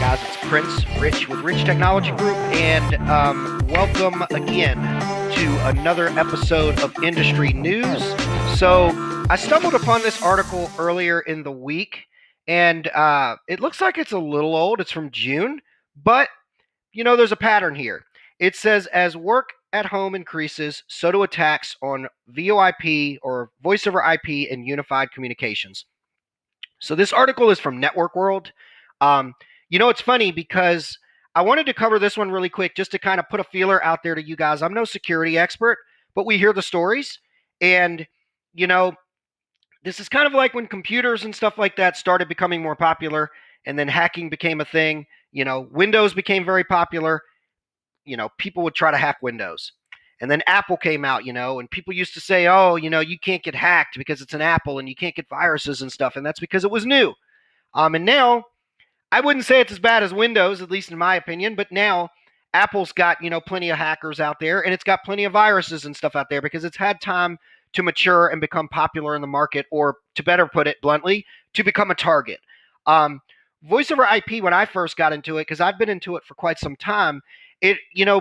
guys? It's Prince Rich with Rich Technology Group, and welcome again to another episode of Industry News. So I stumbled upon this article earlier in the week, and it looks like it's a little old. It's from June, but there's a pattern here. It says, as work at home increases, so do attacks on VOIP or Voice over IP and Unified Communications. So this article is from Network World. It's funny because I wanted to cover this one really quick just to kind of put a feeler out there to you guys. I'm no security expert, but we hear the stories. And, this is kind of like when computers and stuff like that started becoming more popular and then hacking became a thing. Windows became very popular. People would try to hack Windows. And then Apple came out, and people used to say, oh, you can't get hacked because it's an Apple and you can't get viruses and stuff. And that's because it was new. And now, I wouldn't say it's as bad as Windows, at least in my opinion, but now Apple's got, plenty of hackers out there, and it's got plenty of viruses and stuff out there because it's had time to mature and become popular in the market, or to better put it bluntly, to become a target. Voice over IP, when I first got into it, because I've been into it for quite some time,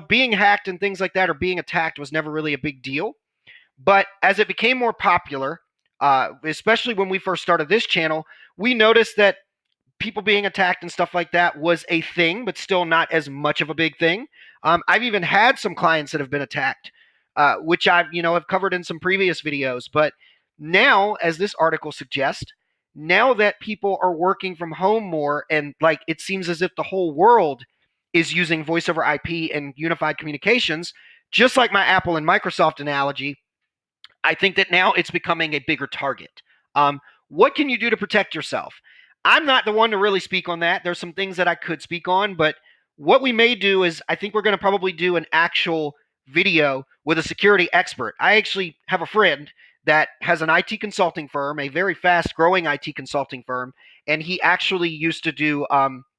being hacked and things like that or being attacked was never really a big deal. But as it became more popular, especially when we first started this channel, we noticed that people being attacked and stuff like that was a thing, but still not as much of a big thing. I've even had some clients that have been attacked, which I've covered in some previous videos. But now, as this article suggests, now that people are working from home more, and like it seems as if the whole world is using voice over IP and unified communications, just like my Apple and Microsoft analogy, I think that now it's becoming a bigger target. What can you do to protect yourself? I'm not the one to really speak on that. There's some things that I could speak on, but what we may do is I think we're going to probably do an actual video with a security expert. I actually have a friend that has an IT consulting firm, a very fast-growing IT consulting firm, and he actually used to do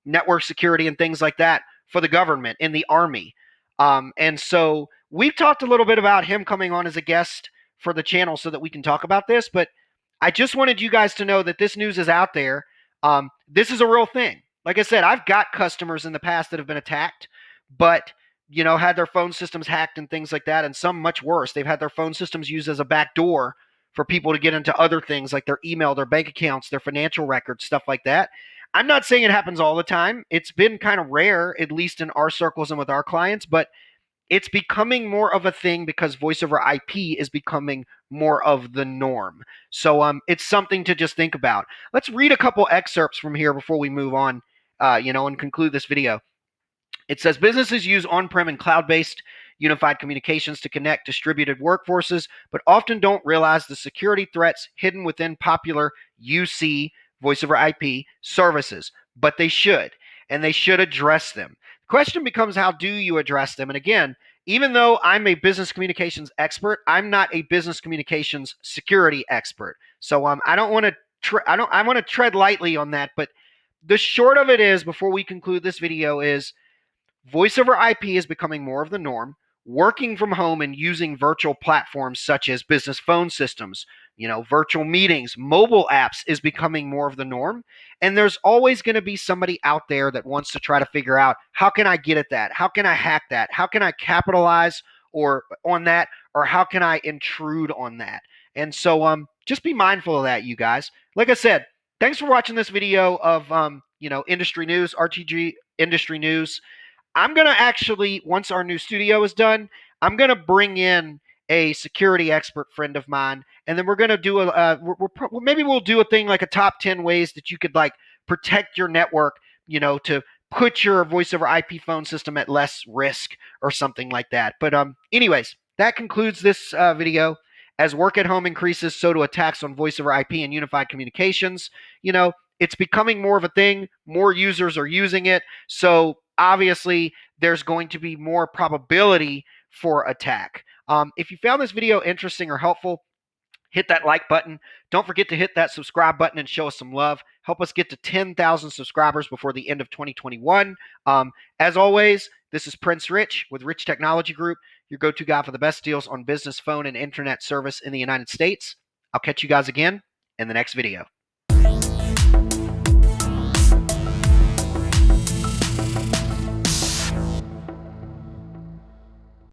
network security and things like that for the government in the Army. And so we've talked a little bit about him coming on as a guest for the channel so that we can talk about this, but I just wanted you guys to know that this news is out there. This is a real thing. Like I said, I've got customers in the past that have been attacked, but had their phone systems hacked and things like that, and some much worse. They've had their phone systems used as a backdoor for people to get into other things like their email, their bank accounts, their financial records, stuff like that. I'm not saying it happens all the time. It's been kind of rare, at least in our circles and with our clients, but it's becoming more of a thing because voice over IP is becoming more of the norm. So it's something to just think about. Let's read a couple excerpts from here before we move on, and conclude this video. It says, businesses use on-prem and cloud-based unified communications to connect distributed workforces, but often don't realize the security threats hidden within popular UC, voice over IP, services. But they should, and they should address them. The question becomes, how do you address them? And again, even though I'm a business communications expert, I'm not a business communications security expert. So I don't want to I want to tread lightly on that, but the short of it is, before we conclude this video, is voice over IP is becoming more of the norm. Working from home and using virtual platforms such as business phone systems, virtual meetings, mobile apps is becoming more of the norm. And there's always going to be somebody out there that wants to try to figure out, how can I get at that? How can I hack that? How can I capitalize on that? Or how can I intrude on that? And so just be mindful of that, you guys. Like I said, thanks for watching this video of industry news, RTG industry news. I'm going to actually, once our new studio is done, I'm going to bring in a security expert friend of mine, and then we're going to do maybe we'll do a thing like a top 10 ways that you could like protect your network, to put your voice over IP phone system at less risk or something like that. But anyways, that concludes this video. As work at home increases, so do attacks on voice over IP and unified communications. It's becoming more of a thing. More users are using it. So obviously, there's going to be more probability for attack. If you found this video interesting or helpful, hit that like button. Don't forget to hit that subscribe button and show us some love. Help us get to 10,000 subscribers before the end of 2021. As always, this is Prince Rich with Rich Technology Group, your go-to guy for the best deals on business, phone, and internet service in the United States. I'll catch you guys again in the next video.